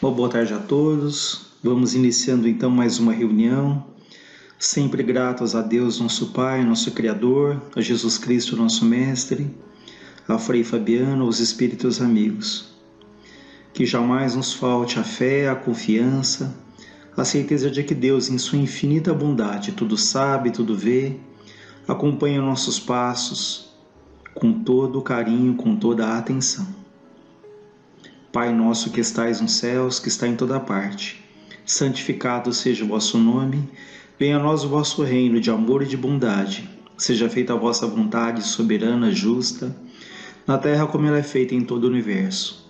Uma boa tarde a todos. Vamos iniciando então mais uma reunião, sempre gratos a Deus, nosso Pai, nosso Criador, a Jesus Cristo, nosso Mestre, a Frei Fabiano, os Espíritos amigos. Que jamais nos falte a fé, a confiança, a certeza de que Deus, em sua infinita bondade, tudo sabe, tudo vê, acompanha nossos passos com todo o carinho, com toda a atenção. Pai nosso que estais nos céus, que está em toda parte, santificado seja o vosso nome, venha a nós o vosso reino de amor e de bondade, seja feita a vossa vontade soberana, justa, na terra como ela é feita em todo o universo.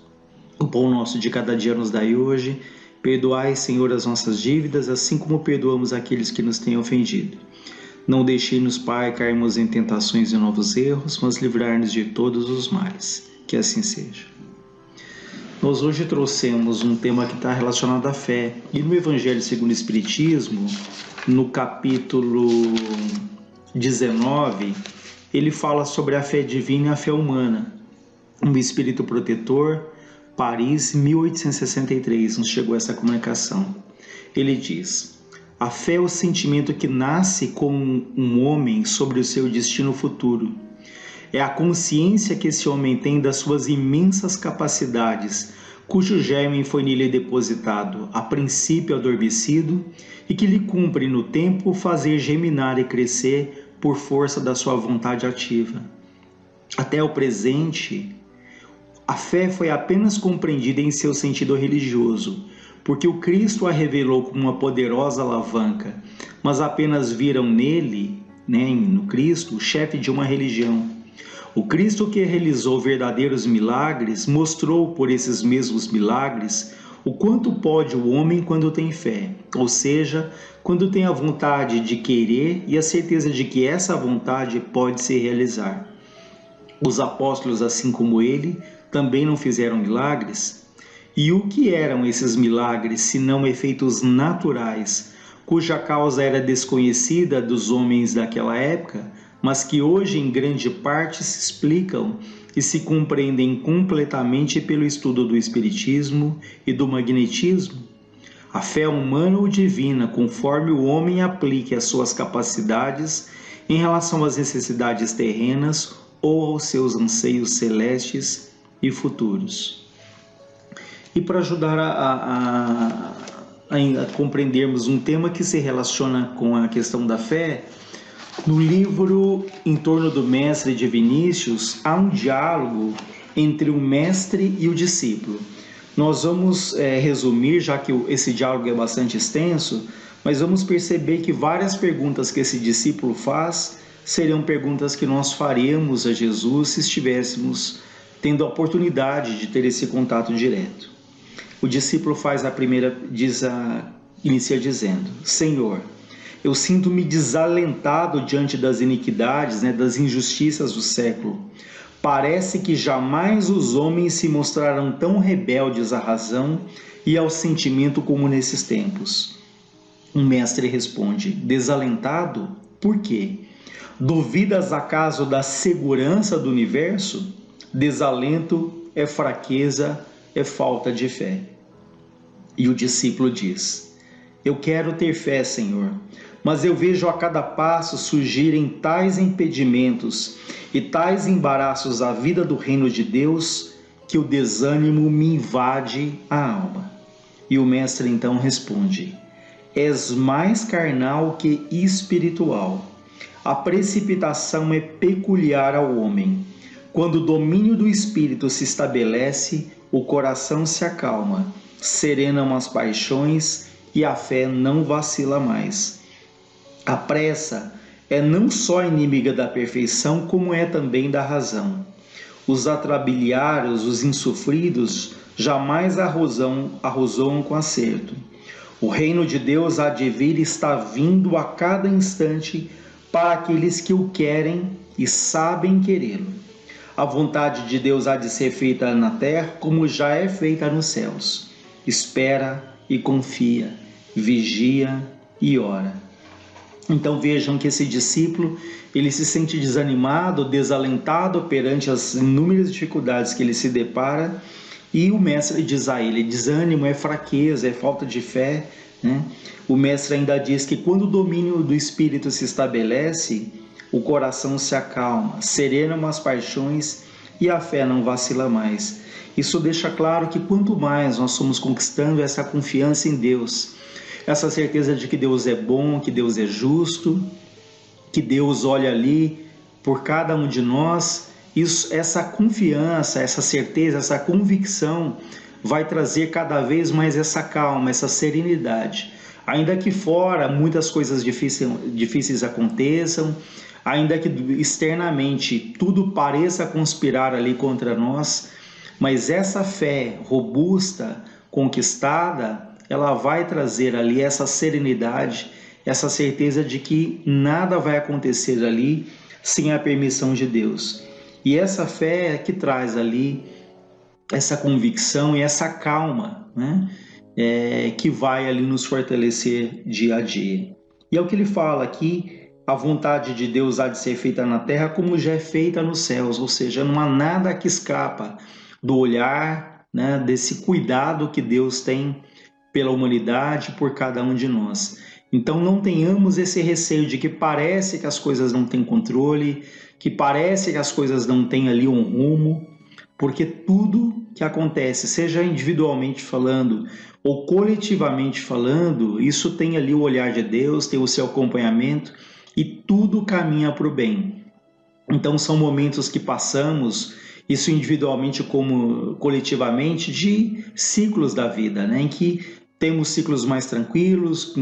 O pão nosso de cada dia nos dai hoje, perdoai, Senhor, as nossas dívidas, assim como perdoamos aqueles que nos têm ofendido. Não deixei-nos, Pai, cairmos em tentações e novos erros, mas livrai-nos de todos os males. Que assim seja. Nós hoje trouxemos um tema que está relacionado à fé. E no Evangelho segundo o Espiritismo, no capítulo 19, ele fala sobre a fé divina e a fé humana. Um espírito protetor, Paris, 1863, nos chegou essa comunicação. Ele diz: a fé é o sentimento que nasce com um homem sobre o seu destino futuro. É a consciência que esse homem tem das suas imensas capacidades, cujo germe foi nele depositado, a princípio adormecido, e que lhe cumpre no tempo fazer germinar e crescer por força da sua vontade ativa. Até o presente, a fé foi apenas compreendida em seu sentido religioso, porque o Cristo a revelou como uma poderosa alavanca, mas apenas viram nele, no Cristo, o chefe de uma religião. O Cristo que realizou verdadeiros milagres mostrou por esses mesmos milagres o quanto pode o homem quando tem fé, ou seja, quando tem a vontade de querer e a certeza de que essa vontade pode se realizar. Os apóstolos, assim como ele, também não fizeram milagres? E o que eram esses milagres, se não efeitos naturais, cuja causa era desconhecida dos homens daquela época, mas que hoje em grande parte se explicam e se compreendem completamente pelo estudo do Espiritismo e do Magnetismo? A fé humana ou divina, conforme o homem aplique as suas capacidades em relação às necessidades terrenas ou aos seus anseios celestes e futuros. E para ajudar a compreendermos um tema que se relaciona com a questão da fé, no livro Em Torno do Mestre de Vinícius, há um diálogo entre o mestre e o discípulo. Nós vamos resumir, já que esse diálogo é bastante extenso, mas vamos perceber que várias perguntas que esse discípulo faz seriam perguntas que nós faríamos a Jesus se estivéssemos tendo a oportunidade de ter esse contato direto. O discípulo faz a primeira, inicia dizendo: Senhor, eu sinto-me desalentado diante das iniquidades, das injustiças do século. Parece que jamais os homens se mostraram tão rebeldes à razão e ao sentimento como nesses tempos. O mestre responde: desalentado? Por quê? Duvidas acaso da segurança do universo? Desalento é fraqueza, é falta de fé. E o discípulo diz: eu quero ter fé, Senhor, mas eu vejo a cada passo surgirem tais impedimentos e tais embaraços à vida do reino de Deus que o desânimo me invade a alma. E o mestre então responde: és mais carnal que espiritual. A precipitação é peculiar ao homem. Quando o domínio do espírito se estabelece, o coração se acalma, serenam as paixões e a fé não vacila mais. A pressa é não só inimiga da perfeição, como é também da razão. Os atrabiliários, os insofridos, jamais arrozoam com acerto. O reino de Deus há de vir e está vindo a cada instante para aqueles que o querem e sabem querê-lo. A vontade de Deus há de ser feita na terra como já é feita nos céus. Espera e confia, vigia e ora. Então vejam que esse discípulo, ele se sente desanimado, desalentado perante as inúmeras dificuldades que ele se depara, E o mestre diz a ele: desânimo é fraqueza, é falta de fé, né? O mestre ainda diz que quando o domínio do espírito se estabelece, o coração se acalma, serenam as paixões e a fé não vacila mais. Isso deixa claro que quanto mais nós somos conquistando essa confiança em Deus, essa certeza de que Deus é bom, que Deus é justo, que Deus olha ali por cada um de nós, essa confiança, essa certeza, essa convicção vai trazer cada vez mais essa calma, essa serenidade. Ainda que fora muitas coisas difíceis aconteçam, ainda que externamente tudo pareça conspirar ali contra nós, mas essa fé robusta, conquistada, ela vai trazer ali essa serenidade, essa certeza de que nada vai acontecer ali sem a permissão de Deus. E essa fé é que traz ali essa convicção e essa calma, né? Que vai ali nos fortalecer dia a dia. E é o que ele fala aqui: a vontade de Deus há de ser feita na terra como já é feita nos céus, ou seja, não há nada que escapa do olhar, né, desse cuidado que Deus tem pela humanidade, por cada um de nós. Então não tenhamos esse receio de que parece que as coisas não têm controle, que parece que as coisas não têm ali um rumo, porque tudo que acontece, seja individualmente falando ou coletivamente falando, isso tem ali o olhar de Deus, tem o seu acompanhamento e tudo caminha para o bem. Então são momentos que passamos, isso individualmente como coletivamente, de ciclos da vida, né? Em que temos ciclos mais tranquilos,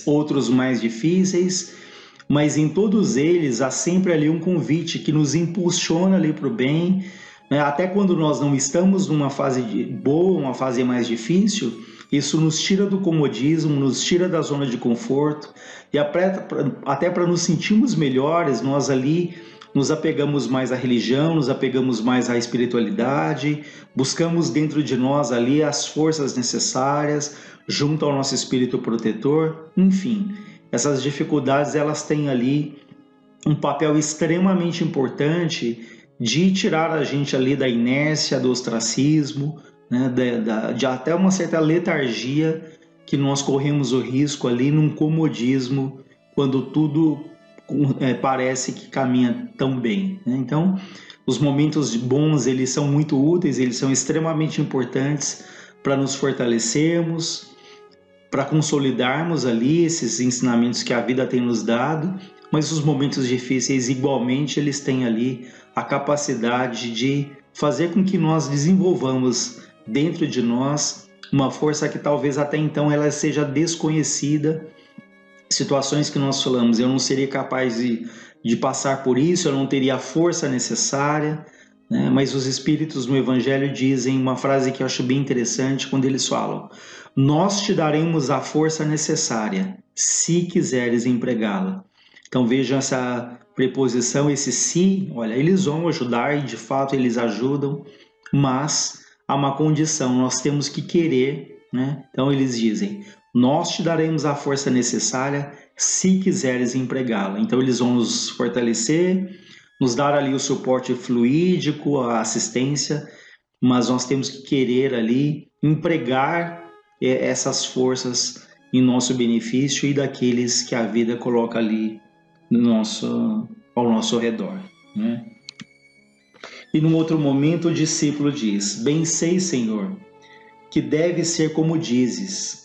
outros mais difíceis, mas em todos eles há sempre ali um convite que nos impulsiona ali para o bem, né? Até quando nós não estamos numa fase boa, uma fase mais difícil, isso nos tira do comodismo, nos tira da zona de conforto, e até para nos sentirmos melhores, nós ali nos apegamos mais à religião, nos apegamos mais à espiritualidade, buscamos dentro de nós ali as forças necessárias, junto ao nosso espírito protetor. Enfim, essas dificuldades, elas têm ali um papel extremamente importante de tirar a gente ali da inércia, do ostracismo, né, de até uma certa letargia que nós corremos o risco ali num comodismo quando tudo parece que caminha tão bem, né? Então, os momentos bons, eles são muito úteis, eles são extremamente importantes para nos fortalecermos, para consolidarmos ali esses ensinamentos que a vida tem nos dado, mas os momentos difíceis, igualmente, eles têm ali a capacidade de fazer com que nós desenvolvamos dentro de nós uma força que talvez até então ela seja desconhecida. Situações que nós falamos, eu não seria capaz de passar por isso, eu não teria a força necessária, né? Mas os Espíritos no Evangelho dizem uma frase que eu acho bem interessante, quando eles falam: nós te daremos a força necessária, se quiseres empregá-la. Então vejam essa preposição, esse se, olha, eles vão ajudar, e de fato eles ajudam, mas há uma condição, nós temos que querer, né? Então eles dizem: nós te daremos a força necessária se quiseres empregá-la. Então eles vão nos fortalecer, nos dar ali o suporte fluídico, a assistência, mas nós temos que querer ali empregar essas forças em nosso benefício e daqueles que a vida coloca ali ao nosso redor, né? E num outro momento o discípulo diz: bem sei, Senhor, que deve ser como dizes.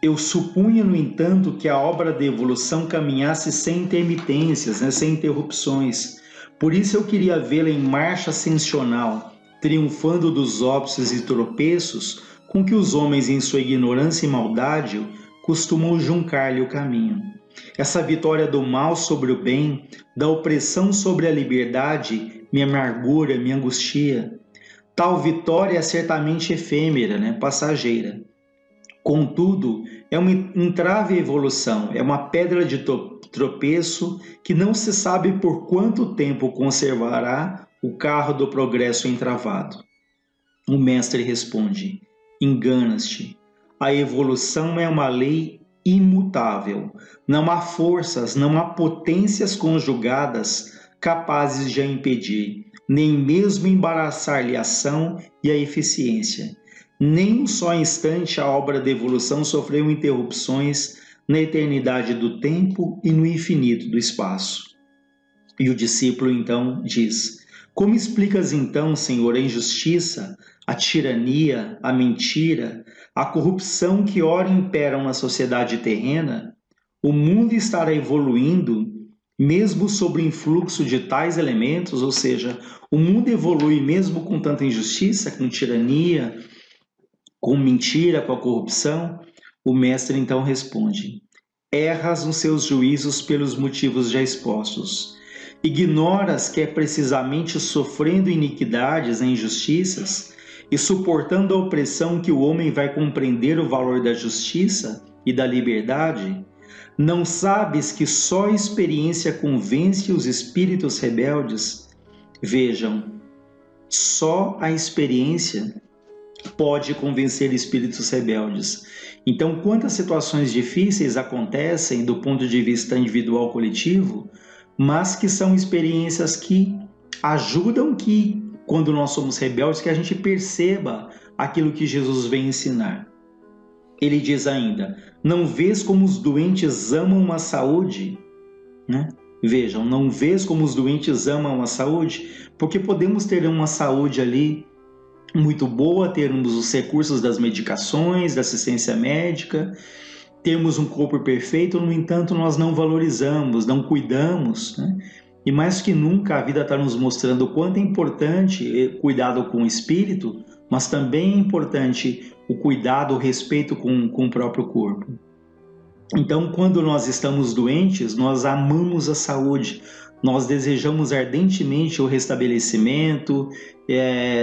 Eu supunha, no entanto, que a obra de evolução caminhasse sem intermitências, né, sem interrupções. Por isso eu queria vê-la em marcha ascensional, triunfando dos óbices e tropeços com que os homens, em sua ignorância e maldade, costumam juncar-lhe o caminho. Essa vitória do mal sobre o bem, da opressão sobre a liberdade, me amargura, me angustia. Tal vitória é certamente efêmera, né, passageira. Contudo, é uma entrave à evolução, é uma pedra de tropeço que não se sabe por quanto tempo conservará o carro do progresso entravado. O mestre responde: enganas-te. A evolução é uma lei imutável. Não há forças, não há potências conjugadas capazes de a impedir. nem mesmo embaraçar-lhe a ação e a eficiência. Nem um só instante a obra da evolução sofreu interrupções na eternidade do tempo e no infinito do espaço. E o discípulo então diz: como explicas então, Senhor, a injustiça, a tirania, a mentira, a corrupção que ora imperam na sociedade terrena? O mundo estará evoluindo mesmo sob o influxo de tais elementos, ou seja, o mundo evolui mesmo com tanta injustiça, com tirania, com mentira, com a corrupção? O mestre então responde: erras nos seus juízos pelos motivos já expostos. Ignoras que é precisamente sofrendo iniquidades e injustiças e suportando a opressão que o homem vai compreender o valor da justiça e da liberdade? Não sabes que só a experiência convence os espíritos rebeldes? Vejam, só a experiência pode convencer espíritos rebeldes. Então, quantas situações difíceis acontecem do ponto de vista individual coletivo, mas que são experiências que ajudam que, quando nós somos rebeldes, que a gente perceba aquilo que Jesus vem ensinar. Ele diz ainda: não vês como os doentes amam a saúde? Né? Vejam, não vês como os doentes amam a saúde? Porque podemos ter uma saúde ali muito boa, termos os recursos das medicações, da assistência médica, termos um corpo perfeito, no entanto, nós não valorizamos, não cuidamos, né? E mais que nunca a vida está nos mostrando o quanto é importante cuidado com o espírito, mas também é importante o cuidado, o respeito com o próprio corpo. Então, quando nós estamos doentes, nós amamos a saúde, nós desejamos ardentemente o restabelecimento,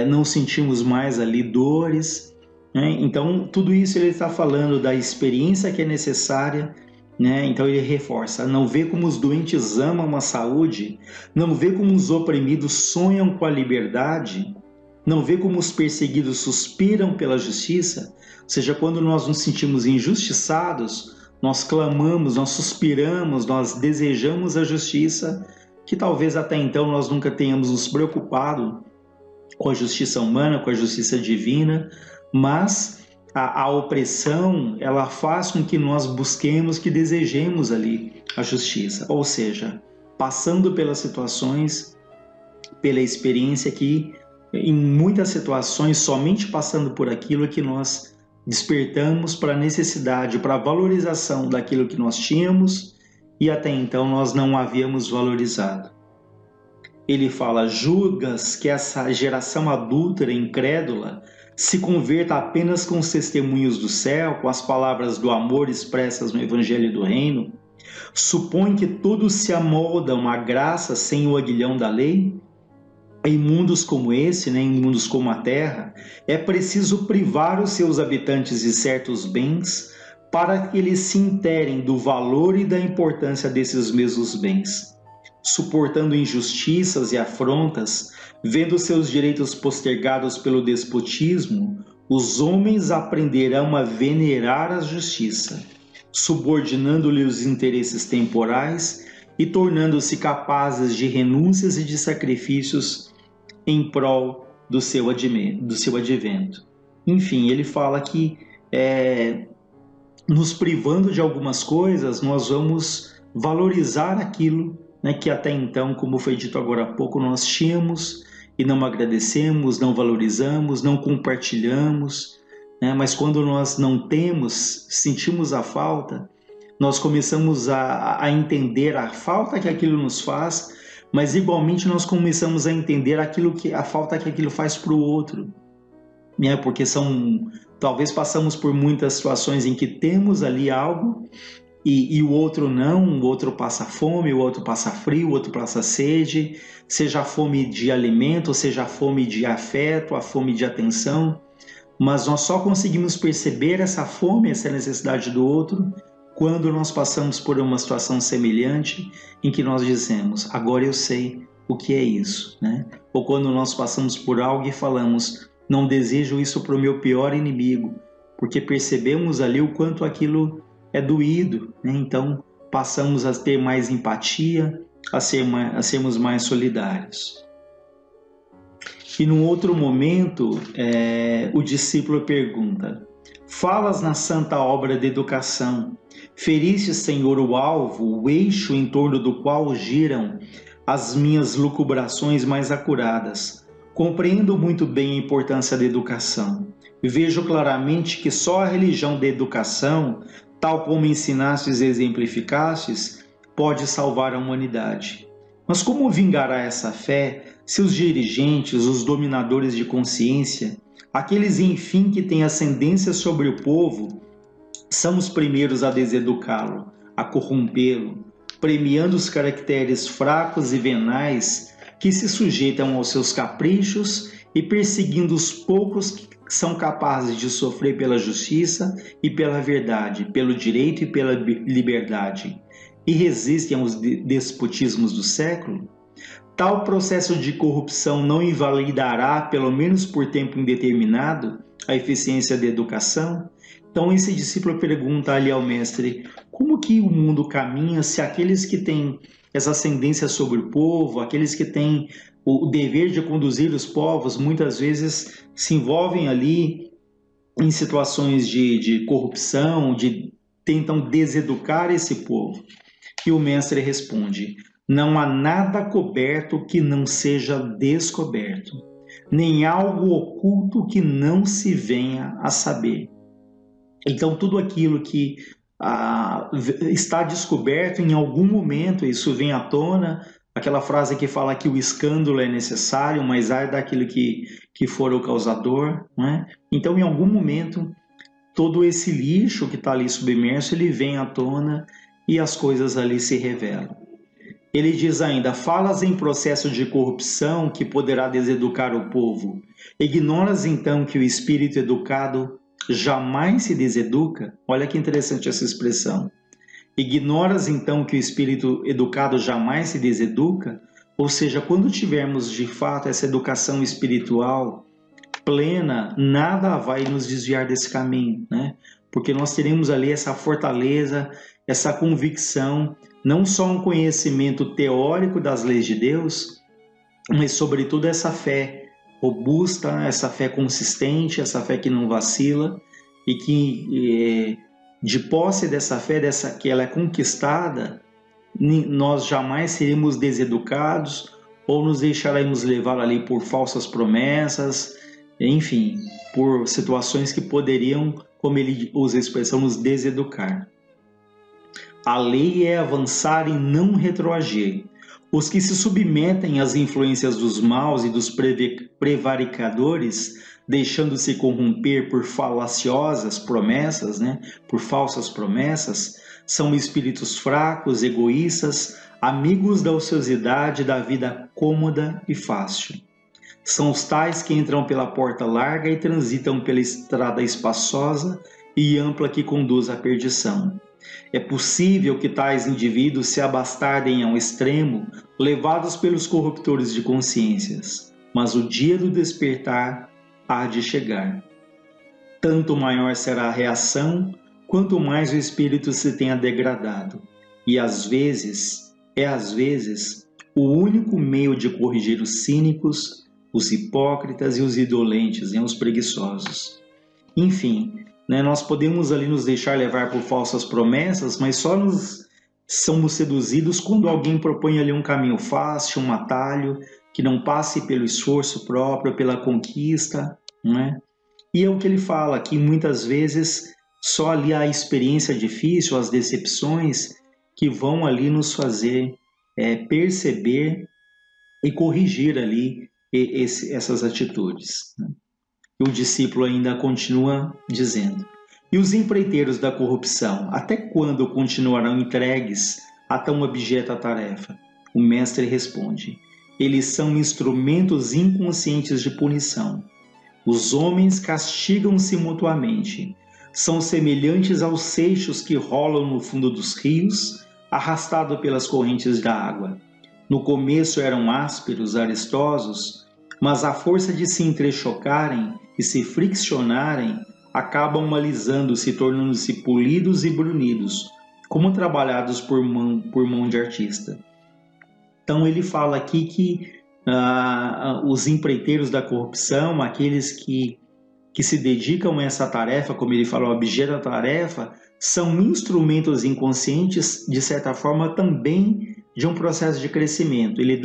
não sentimos mais ali dores, né? Então, tudo isso ele está falando da experiência que é necessária, né? Então ele reforça: não vê como os doentes amam a saúde, não vê como os oprimidos sonham com a liberdade, não vê como os perseguidos suspiram pela justiça. Ou seja, quando nós nos sentimos injustiçados, nós clamamos, nós suspiramos, nós desejamos a justiça, que talvez até então nós nunca tenhamos nos preocupado com a justiça humana, com a justiça divina, mas a opressão, ela faz com que nós busquemos, que desejemos ali a justiça. Ou seja, passando pelas situações, pela experiência que, em muitas situações, somente passando por aquilo é que nós despertamos para a necessidade, para a valorização daquilo que nós tínhamos e até então nós não havíamos valorizado. Ele fala: julgas que essa geração adúltera, incrédula, se converta apenas com os testemunhos do céu, com as palavras do amor expressas no Evangelho do Reino? Supõe que todos se amoldam à graça sem o aguilhão da lei? Em mundos como esse, né, em mundos como a Terra, é preciso privar os seus habitantes de certos bens para que eles se interem do valor e da importância desses mesmos bens. Suportando injustiças e afrontas, vendo seus direitos postergados pelo despotismo, os homens aprenderão a venerar a justiça, subordinando-lhe os interesses temporais e tornando-se capazes de renúncias e de sacrifícios em prol do seu advento. Enfim, ele fala que nos privando de algumas coisas, nós vamos valorizar aquilo, né, que até então, como foi dito agora há pouco, nós tínhamos e não agradecemos, não valorizamos, não compartilhamos, né? Mas quando nós não temos, sentimos a falta, nós começamos a entender a falta que aquilo nos faz, mas igualmente nós começamos a entender a falta que aquilo faz para o outro, né? Porque talvez passamos por muitas situações em que temos ali algo e o outro não, o outro passa fome, o outro passa frio, o outro passa sede, seja a fome de alimento, seja a fome de afeto, a fome de atenção, mas nós só conseguimos perceber essa fome, essa necessidade do outro, quando nós passamos por uma situação semelhante em que nós dizemos: agora eu sei o que é isso, né? Ou quando nós passamos por algo e falamos: não desejo isso para o meu pior inimigo, porque percebemos ali o quanto aquilo é doído, né? Então passamos a ter mais empatia, a sermos mais solidários. E num outro momento, o discípulo pergunta: falas na santa obra de educação, feriste, Senhor, o alvo, o eixo em torno do qual giram as minhas lucubrações mais acuradas. Compreendo muito bem a importância da educação. Vejo claramente que só a religião da educação, tal como ensinastes e exemplificastes, pode salvar a humanidade. Mas como vingará essa fé se os dirigentes, os dominadores de consciência, aqueles, enfim, que têm ascendência sobre o povo, são os primeiros a deseducá-lo, a corrompê-lo, premiando os caracteres fracos e venais que se sujeitam aos seus caprichos e perseguindo os poucos que são capazes de sofrer pela justiça e pela verdade, pelo direito e pela liberdade, e resistem aos despotismos do século? Tal processo de corrupção não invalidará, pelo menos por tempo indeterminado, a eficiência da educação? Então esse discípulo pergunta ali ao mestre: como que o mundo caminha se aqueles que têm essa ascendência sobre o povo, aqueles que têm o dever de conduzir os povos, muitas vezes se envolvem ali em situações de corrupção, tentam deseducar esse povo? E o mestre responde: não há nada coberto que não seja descoberto, nem algo oculto que não se venha a saber. Então, tudo aquilo que está descoberto, em algum momento isso vem à tona. Aquela frase que fala que o escândalo é necessário, mas ai daquilo que for o causador, não é? Então, em algum momento, todo esse lixo que está ali submerso, ele vem à tona e as coisas ali se revelam. Ele diz ainda: falas em processo de corrupção que poderá deseducar o povo. Ignoras então que o espírito educado jamais se deseduca? Olha que interessante essa expressão. Ignoras então que o espírito educado jamais se deseduca? Ou seja, quando tivermos de fato essa educação espiritual plena, nada vai nos desviar desse caminho, né? Porque nós teremos ali essa fortaleza, essa convicção, não só um conhecimento teórico das leis de Deus, mas sobretudo essa fé robusta, essa fé consistente, essa fé que não vacila e que de posse dessa fé, que ela é conquistada, nós jamais seremos deseducados ou nos deixaremos levar ali por falsas promessas, enfim, por situações que poderiam, como ele usa a expressão, nos deseducar. A lei é avançar e não retroagir. Os que se submetem às influências dos maus e dos prevaricadores, deixando-se corromper por falaciosas promessas, por falsas promessas, são espíritos fracos, egoístas, amigos da ociosidade, da vida cômoda e fácil. São os tais que entram pela porta larga e transitam pela estrada espaçosa e ampla que conduz à perdição. É possível que tais indivíduos se abastardem ao extremo, levados pelos corruptores de consciências, mas o dia do despertar há de chegar. Tanto maior será a reação, quanto mais o espírito se tenha degradado, e às vezes, o único meio de corrigir os cínicos, os hipócritas e os indolentes, os preguiçosos. Enfim, nós podemos ali nos deixar levar por falsas promessas, mas só somos seduzidos quando alguém propõe ali um caminho fácil, um atalho, que não passe pelo esforço próprio, pela conquista, não é? E é o que ele fala, que muitas vezes só ali a experiência difícil, as decepções, que vão ali nos fazer perceber e corrigir ali essas atitudes, né? O discípulo ainda continua dizendo: e os empreiteiros da corrupção, até quando continuarão entregues a tão abjeta tarefa? O mestre responde: eles são instrumentos inconscientes de punição. Os homens castigam-se mutuamente. São semelhantes aos seixos que rolam no fundo dos rios, arrastados pelas correntes da água. No começo eram ásperos, arestosos, mas à força de se entrechocarem e se friccionarem, acabam malizando-se, tornando-se polidos e brunidos, como trabalhados por mão de artista. Então ele fala aqui que os empreiteiros da corrupção, aqueles que se dedicam a essa tarefa, como ele falou, objeto da tarefa, são instrumentos inconscientes, de certa forma, também de um processo de crescimento. Ele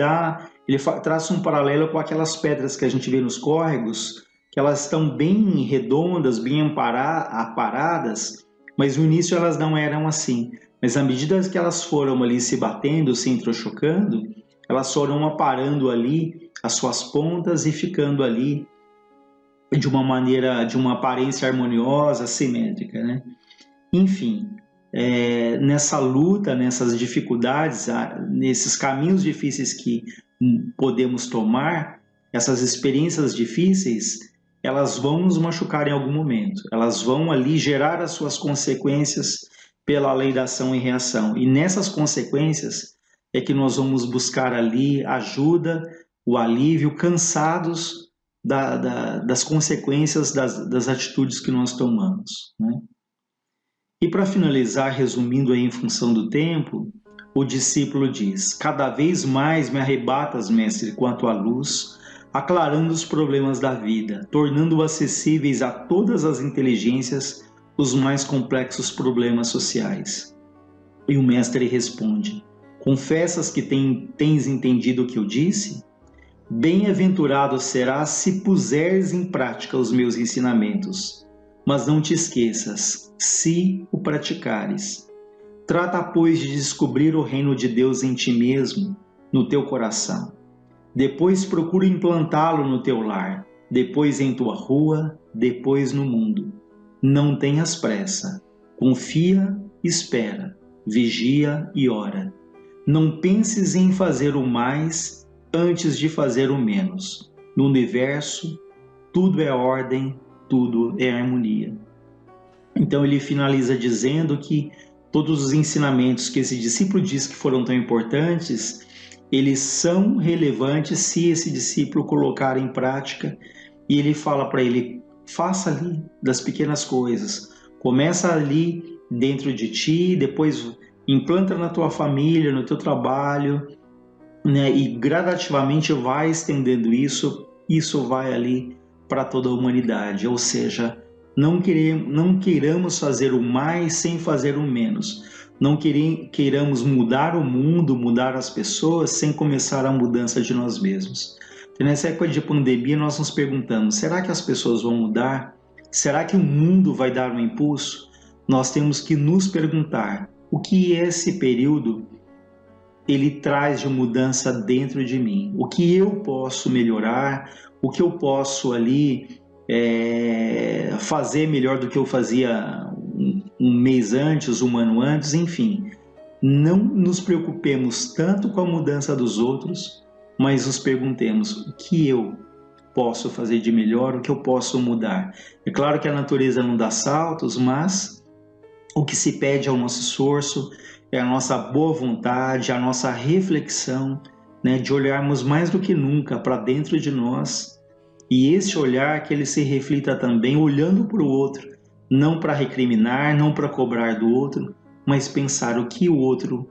traça um paralelo com aquelas pedras que a gente vê nos córregos, que elas estão bem redondas, bem aparadas, mas no início elas não eram assim. Mas à medida que elas foram ali se batendo, se entrechocando, elas foram aparando ali as suas pontas e ficando ali de uma maneira, de uma aparência harmoniosa, simétrica, né? Enfim, nessa luta, nessas dificuldades, nesses caminhos difíceis que podemos tomar, essas experiências difíceis, elas vão nos machucar em algum momento, elas vão ali gerar as suas consequências pela lei da ação e reação. E nessas consequências é que nós vamos buscar ali ajuda, o alívio, cansados das consequências das atitudes que nós tomamos, né? E para finalizar, resumindo aí em função do tempo, o discípulo diz: cada vez mais me arrebatas, mestre, com a tua luz, aclarando os problemas da vida, tornando acessíveis a todas as inteligências os mais complexos problemas sociais. E o mestre responde: confessas que tens entendido o que eu disse? Bem-aventurado serás se puseres em prática os meus ensinamentos, mas não te esqueças, se o praticares. Trata, pois, de descobrir o reino de Deus em ti mesmo, no teu coração. Depois procura implantá-lo no teu lar, depois em tua rua, depois no mundo. Não tenhas pressa, confia, espera, vigia e ora. Não penses em fazer o mais antes de fazer o menos. No universo, tudo é ordem, tudo é harmonia. Então ele finaliza dizendo que todos os ensinamentos que esse discípulo diz que foram tão importantes, eles são relevantes se esse discípulo colocar em prática. E ele fala para ele: faça ali das pequenas coisas, começa ali dentro de ti, depois implanta na tua família, no teu trabalho, né? E gradativamente vai estendendo isso vai ali para toda a humanidade. Ou seja, não queiramos fazer o mais sem fazer o menos. Não queiramos mudar o mundo, mudar as pessoas, sem começar a mudança de nós mesmos. E nessa época de pandemia, nós nos perguntamos: será que as pessoas vão mudar? Será que o mundo vai dar um impulso? Nós temos que nos perguntar: o que esse período ele traz de mudança dentro de mim? O que eu posso melhorar? O que eu posso ali fazer melhor do que eu fazia um mês antes, um ano antes? Enfim, não nos preocupemos tanto com a mudança dos outros, mas nos perguntemos: o que eu posso fazer de melhor, o que eu posso mudar? É claro que a natureza não dá saltos, mas o que se pede é o nosso esforço, é a nossa boa vontade, a nossa reflexão, né, de olharmos mais do que nunca para dentro de nós, e esse olhar que ele se reflita também olhando para o outro, não para recriminar, não para cobrar do outro, mas pensar o que o outro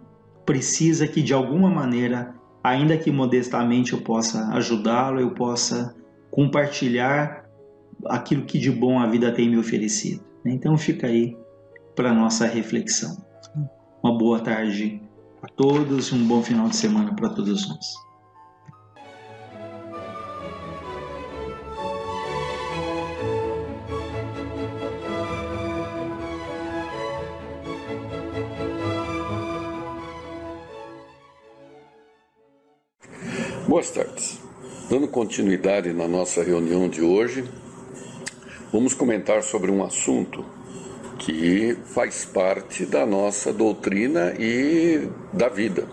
precisa, que de alguma maneira, ainda que modestamente, eu possa ajudá-lo, eu possa compartilhar aquilo que de bom a vida tem me oferecido. Então fica aí para nossa reflexão. Uma boa tarde a todos e um bom final de semana para todos nós. Boas tardes. Dando continuidade na nossa reunião de hoje, vamos comentar sobre um assunto que faz parte da nossa doutrina e da vida,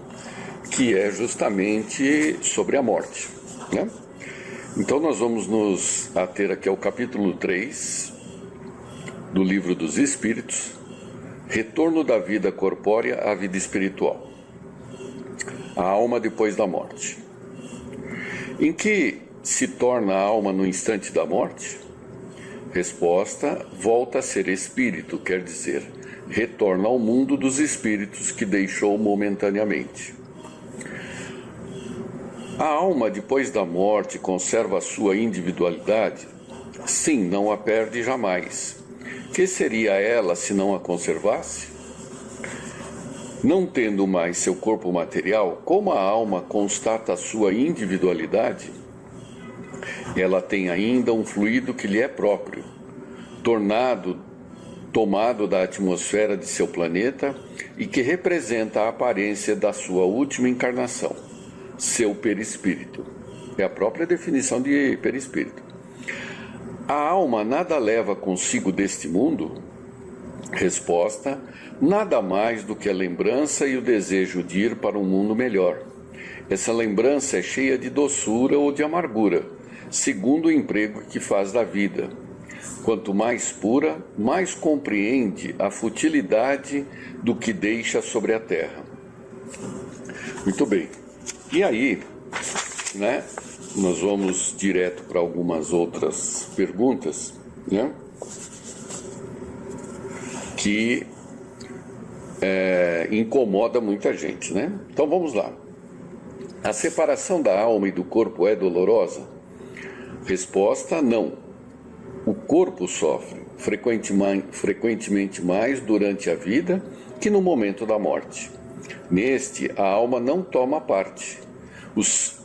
que é justamente sobre a morte, né? Então nós vamos nos ater aqui ao capítulo 3 do Livro dos Espíritos, Retorno da vida corpórea à vida espiritual, a alma depois da morte. Em que se torna a alma no instante da morte? Resposta: volta a ser espírito, quer dizer, retorna ao mundo dos espíritos que deixou momentaneamente. A alma, depois da morte, conserva a sua individualidade? Sim, não a perde jamais. Que seria ela se não a conservasse? Não tendo mais seu corpo material, como a alma constata a sua individualidade? Ela tem ainda um fluido que lhe é próprio, tomado da atmosfera de seu planeta e que representa a aparência da sua última encarnação, seu perispírito. É a própria definição de perispírito. A alma nada leva consigo deste mundo? Resposta: nada mais do que a lembrança e o desejo de ir para um mundo melhor. Essa lembrança é cheia de doçura ou de amargura, segundo o emprego que faz da vida. Quanto mais pura, mais compreende a futilidade do que deixa sobre a terra. Muito bem. E aí, nós vamos direto para algumas outras perguntas, que incomoda muita gente, Então vamos lá. A separação da alma e do corpo é dolorosa? Resposta: não. O corpo sofre frequentemente mais durante a vida que no momento da morte. Neste, a alma não toma parte. Os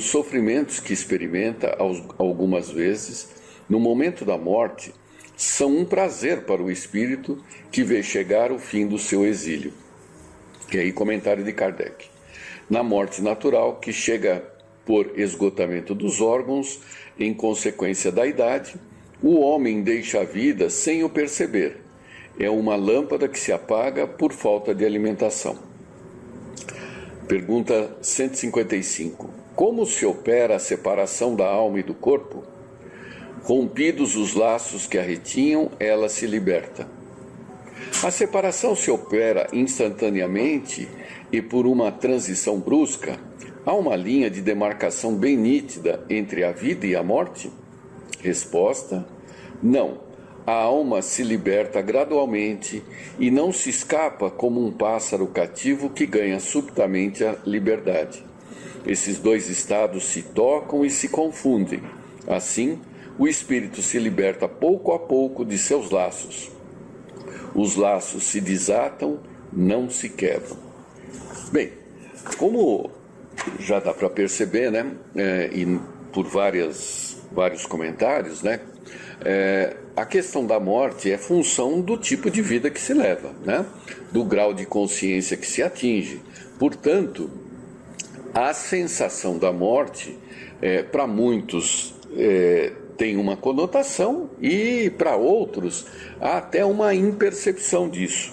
sofrimentos que experimenta algumas vezes no momento da morte são um prazer para o espírito que vê chegar o fim do seu exílio. E aí, comentário de Kardec. Na morte natural, que chega por esgotamento dos órgãos em consequência da idade, o homem deixa a vida sem o perceber. É uma lâmpada que se apaga por falta de alimentação. Pergunta 155. Como se opera a separação da alma e do corpo? Rompidos os laços que a retinham, ela se liberta. A separação se opera instantaneamente e por uma transição brusca. Há uma linha de demarcação bem nítida entre a vida e a morte? Resposta: não. A alma se liberta gradualmente e não se escapa como um pássaro cativo que ganha subitamente a liberdade. Esses dois estados se tocam e se confundem. Assim, o espírito se liberta pouco a pouco de seus laços. Os laços se desatam, não se quebram. Bem, como já dá para perceber, e por vários comentários, a questão da morte é função do tipo de vida que se leva, do grau de consciência que se atinge. Portanto, a sensação da morte, para muitos, tem uma conotação e para outros há até uma impercepção disso,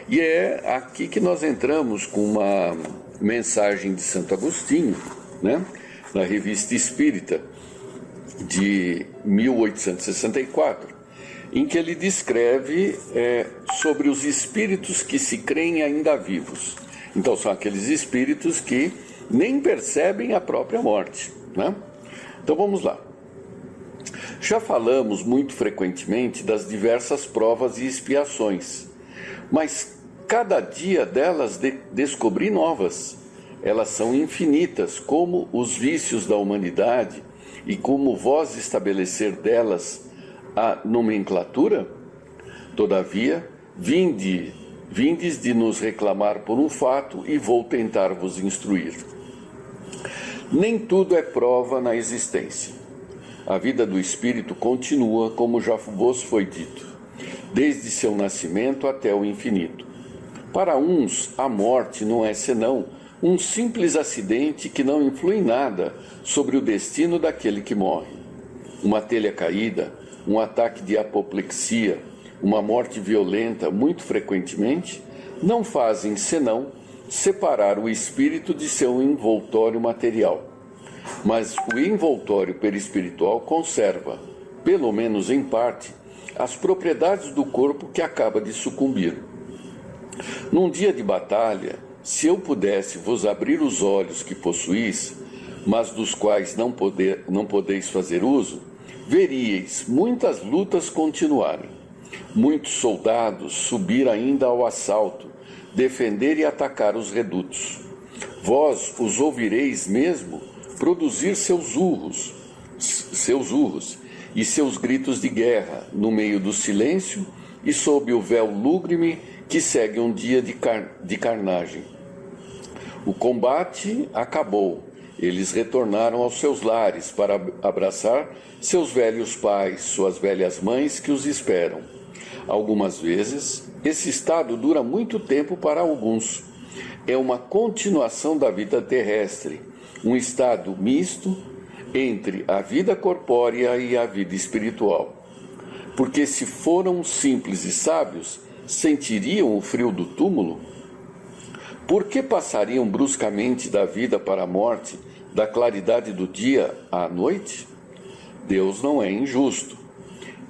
E é aqui que nós entramos com uma mensagem de Santo Agostinho, na Revista Espírita, de 1864, em que ele descreve sobre os espíritos que se creem ainda vivos. Então, são aqueles espíritos que nem percebem a própria morte, Então, vamos lá. Já falamos muito frequentemente das diversas provas e expiações, mas cada dia delas descobri novas. Elas são infinitas, como os vícios da humanidade, e como vós estabelecer delas a nomenclatura? Todavia, vindes de nos reclamar por um fato e vou tentar vos instruir. Nem tudo é prova na existência. A vida do espírito continua, como já vos foi dito, desde seu nascimento até o infinito. Para uns, a morte não é senão um simples acidente que não influi nada sobre o destino daquele que morre. Uma telha caída, um ataque de apoplexia, uma morte violenta, muito frequentemente, não fazem senão separar o espírito de seu envoltório material. Mas o envoltório perispiritual conserva, pelo menos em parte, as propriedades do corpo que acaba de sucumbir. Num dia de batalha, se eu pudesse vos abrir os olhos que possuís, mas dos quais não podeis fazer uso, veríeis muitas lutas continuarem, muitos soldados subir ainda ao assalto, defender e atacar os redutos. Vós os ouvireis mesmo produzir seus urros e seus gritos de guerra no meio do silêncio e sob o véu lúgubre que segue um dia de carnagem. O combate acabou. Eles retornaram aos seus lares para abraçar seus velhos pais, suas velhas mães que os esperam. Algumas vezes, esse estado dura muito tempo para alguns. É uma continuação da vida terrestre, um estado misto entre a vida corpórea e a vida espiritual. Porque se foram simples e sábios, sentiriam o frio do túmulo? Por que passariam bruscamente da vida para a morte, da claridade do dia à noite? Deus não é injusto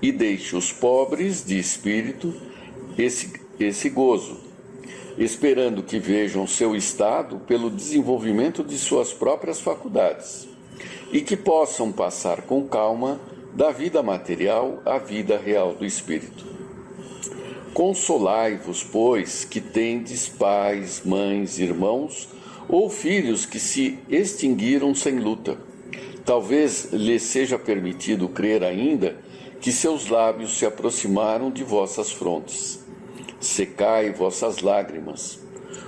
e deixa os pobres de espírito esse gozo, esperando que vejam seu estado pelo desenvolvimento de suas próprias faculdades e que possam passar com calma da vida material à vida real do espírito. Consolai-vos, pois, que tendes pais, mães, irmãos ou filhos que se extinguiram sem luta. Talvez lhes seja permitido crer ainda que seus lábios se aproximaram de vossas frontes. Secai vossas lágrimas.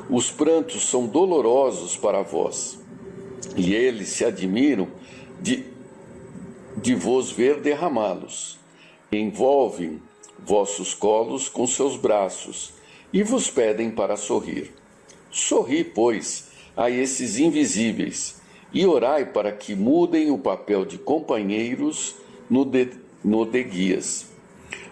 Os prantos são dolorosos para vós, e eles se admiram de vos ver derramá-los. Envolvem vossos colos com seus braços e vos pedem para sorrir. Sorri, pois, a esses invisíveis e orai para que mudem o papel de companheiros no de guias,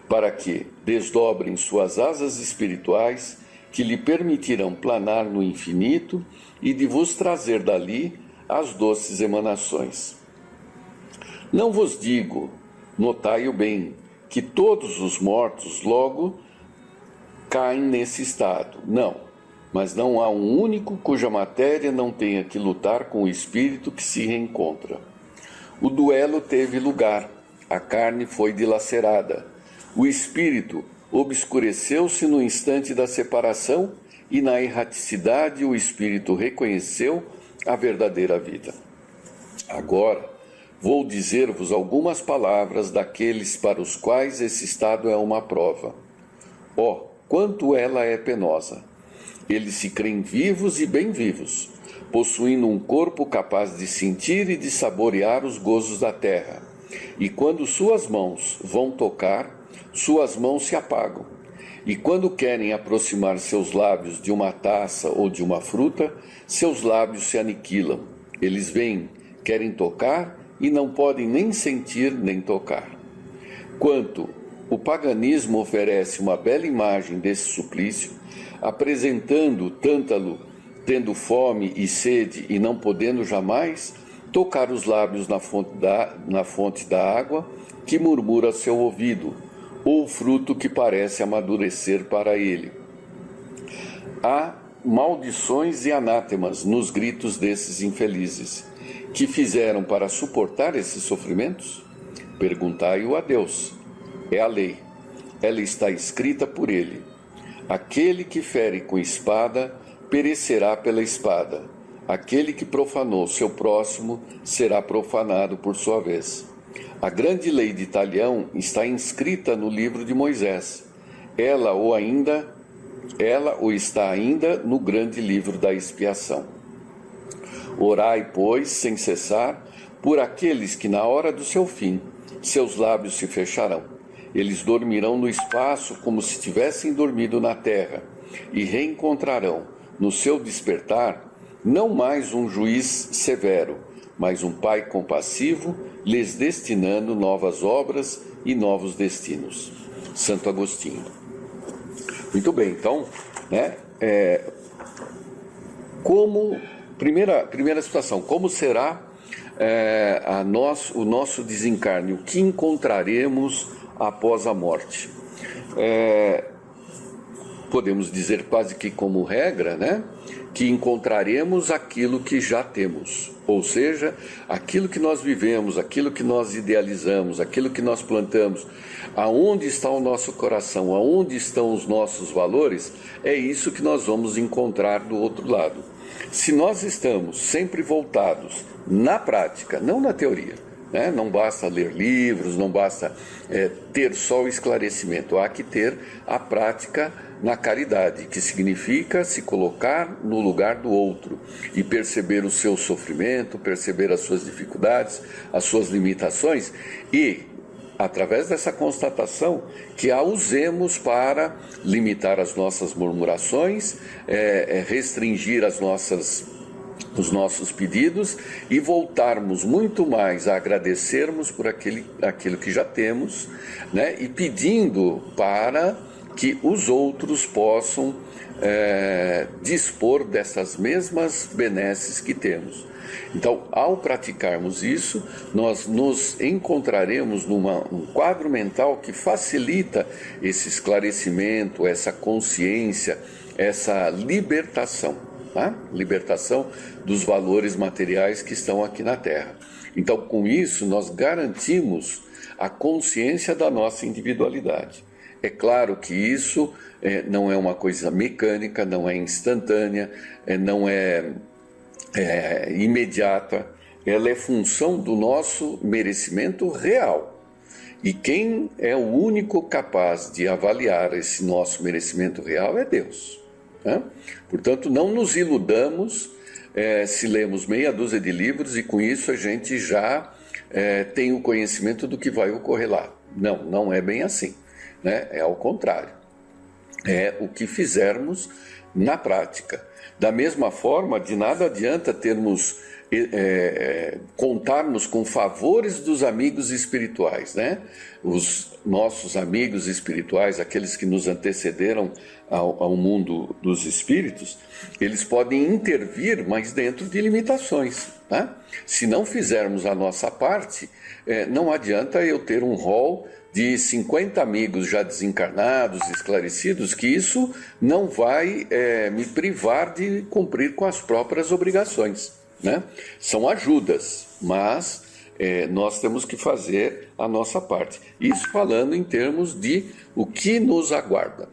para que desdobrem suas asas espirituais que lhe permitirão planar no infinito e de vos trazer dali as doces emanações. Não vos digo, notai-o bem, que todos os mortos logo caem nesse estado. Não, mas não há um único cuja matéria não tenha que lutar com o espírito que se reencontra. O duelo teve lugar, a carne foi dilacerada, o espírito obscureceu-se no instante da separação e na erraticidade o espírito reconheceu a verdadeira vida. Agora, vou dizer-vos algumas palavras daqueles para os quais esse estado é uma prova. Oh, quanto ela é penosa! Eles se creem vivos e bem vivos, possuindo um corpo capaz de sentir e de saborear os gozos da terra. E quando suas mãos vão tocar, suas mãos se apagam. E quando querem aproximar seus lábios de uma taça ou de uma fruta, seus lábios se aniquilam. Eles vêm, querem tocar e não podem nem sentir nem tocar. Quanto o paganismo oferece uma bela imagem desse suplício, apresentando o tântalo tendo fome e sede e não podendo jamais tocar os lábios na fonte da água que murmura ao seu ouvido, ou o fruto que parece amadurecer para ele. Há maldições e anátemas nos gritos desses infelizes. Que fizeram para suportar esses sofrimentos? Perguntai-o a Deus. É a lei. Ela está escrita por ele. Aquele que fere com espada, perecerá pela espada. Aquele que profanou seu próximo, será profanado por sua vez. A grande lei de Italião está inscrita no livro de Moisés. Ela o está ainda no grande livro da expiação. Orai, pois, sem cessar, por aqueles que na hora do seu fim, seus lábios se fecharão. Eles dormirão no espaço como se tivessem dormido na terra, e reencontrarão, no seu despertar, não mais um juiz severo, mas um pai compassivo, lhes destinando novas obras e novos destinos. Santo Agostinho. Muito bem, então, Primeira situação, como será o nosso desencarne? O que encontraremos após a morte? Podemos dizer quase que como regra, que encontraremos aquilo que já temos, ou seja, aquilo que nós vivemos, aquilo que nós idealizamos, aquilo que nós plantamos, aonde está o nosso coração, aonde estão os nossos valores, é isso que nós vamos encontrar do outro lado. Se nós estamos sempre voltados na prática, não na teoria, né? Não basta ler livros, não basta ter só o esclarecimento, há que ter a prática na caridade, que significa se colocar no lugar do outro e perceber o seu sofrimento, perceber as suas dificuldades, as suas limitações e, através dessa constatação, que a usemos para limitar as nossas murmurações, restringir os nossos pedidos e voltarmos muito mais a agradecermos por aquilo que já temos, né? E pedindo para que os outros possam dispor dessas mesmas benesses que temos. Então, ao praticarmos isso, nós nos encontraremos num quadro mental que facilita esse esclarecimento, essa consciência, essa libertação, tá? Libertação dos valores materiais que estão aqui na Terra. Então, com isso, nós garantimos a consciência da nossa individualidade. É claro que isso não é uma coisa mecânica, não é instantânea, não é imediata, ela é função do nosso merecimento real. E quem é o único capaz de avaliar esse nosso merecimento real é Deus, né? Portanto, não nos iludamos se lemos meia dúzia de livros e com isso a gente já tem o conhecimento do que vai ocorrer lá. Não, não é bem assim, né? É ao contrário. É o que fizermos na prática. Da mesma forma, de nada adianta contarmos com favores dos amigos espirituais, né? Os nossos amigos espirituais, aqueles que nos antecederam ao mundo dos espíritos, eles podem intervir, mas dentro de limitações, né? Se não fizermos a nossa parte, não adianta eu ter um rol de 50 amigos já desencarnados, esclarecidos, que isso não vai me privar de cumprir com as próprias obrigações, né? São ajudas, mas nós temos que fazer a nossa parte. Isso falando em termos de o que nos aguarda.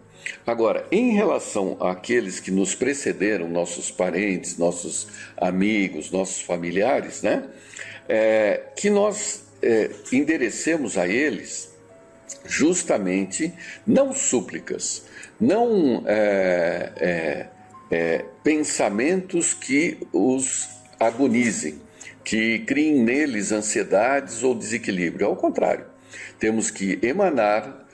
Agora, em relação àqueles que nos precederam, nossos parentes, nossos amigos, nossos familiares, né? Que nós enderecemos a eles justamente não súplicas, não pensamentos que os agonizem, que criem neles ansiedades ou desequilíbrio. Ao contrário, temos que emanar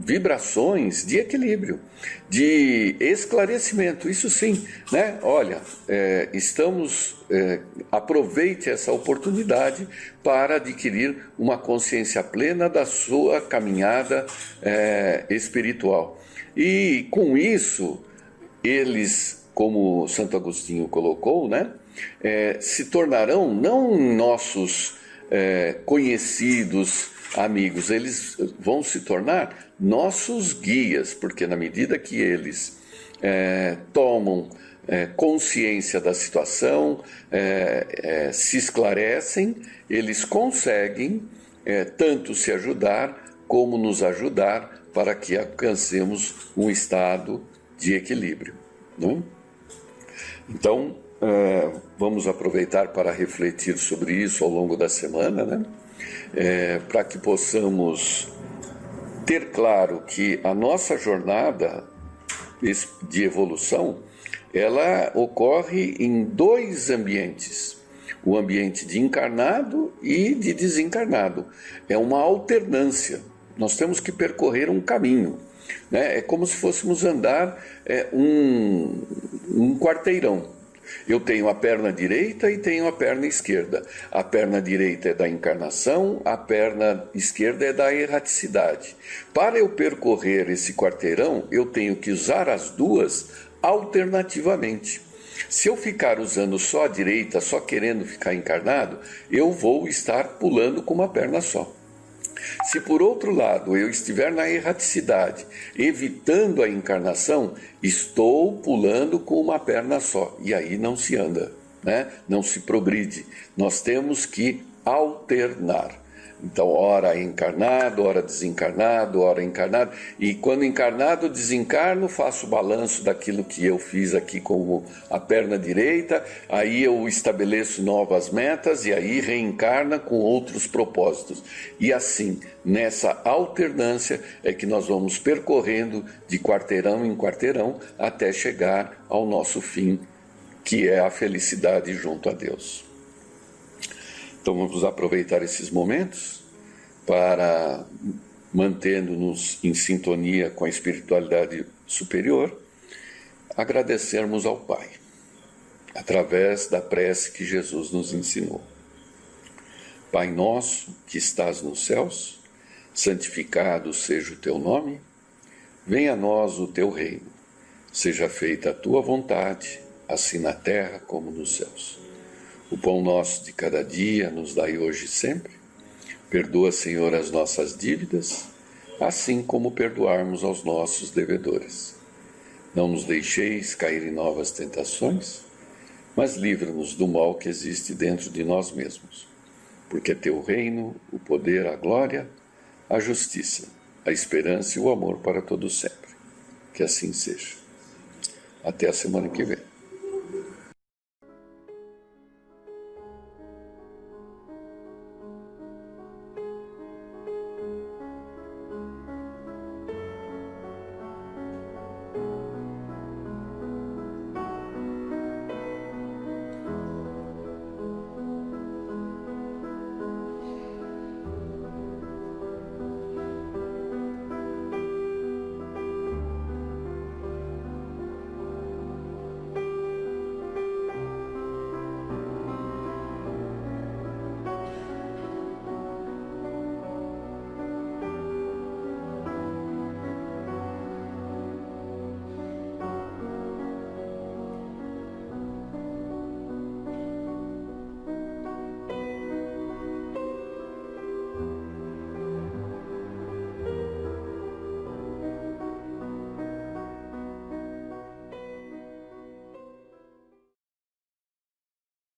vibrações de equilíbrio, de esclarecimento. Isso sim, né? Olha, aproveite essa oportunidade para adquirir uma consciência plena da sua caminhada espiritual. E com isso, eles, como Santo Agostinho colocou, né? Se tornarão não nossos conhecidos amigos, eles vão se tornar nossos guias, porque na medida que eles tomam consciência da situação, se esclarecem, eles conseguem tanto se ajudar como nos ajudar para que alcancemos um estado de equilíbrio, né? Então, vamos aproveitar para refletir sobre isso ao longo da semana, né? Para que possamos ter claro que a nossa jornada de evolução, ela ocorre em dois ambientes, o ambiente de encarnado e de desencarnado. É uma alternância, nós temos que percorrer um caminho, né? É como se fôssemos andar um quarteirão. Eu tenho a perna direita e tenho a perna esquerda. A perna direita é da encarnação, a perna esquerda é da erraticidade. Para eu percorrer esse quarteirão, eu tenho que usar as duas alternativamente. Se eu ficar usando só a direita, só querendo ficar encarnado, eu vou estar pulando com uma perna só. Se por outro lado eu estiver na erraticidade, evitando a encarnação, estou pulando com uma perna só. E aí não se anda, né? Não se progride. Nós temos que alternar. Então, ora encarnado, ora desencarnado, ora encarnado. E quando encarnado, desencarno, faço o balanço daquilo que eu fiz aqui como a perna direita, aí eu estabeleço novas metas e aí reencarna com outros propósitos. E assim, nessa alternância é que nós vamos percorrendo de quarteirão em quarteirão até chegar ao nosso fim, que é a felicidade junto a Deus. Então vamos aproveitar esses momentos para, mantendo-nos em sintonia com a espiritualidade superior, agradecermos ao Pai, através da prece que Jesus nos ensinou. Pai nosso, que estás nos céus, santificado seja o teu nome, venha a nós o teu reino, seja feita a tua vontade, assim na terra como nos céus. O pão nosso de cada dia nos dai hoje e sempre. Perdoa, Senhor, as nossas dívidas, assim como perdoarmos aos nossos devedores. Não nos deixeis cair em novas tentações, mas livra-nos do mal que existe dentro de nós mesmos. Porque é teu reino, o poder, a glória, a justiça, a esperança e o amor para todo sempre. Que assim seja. Até a semana que vem.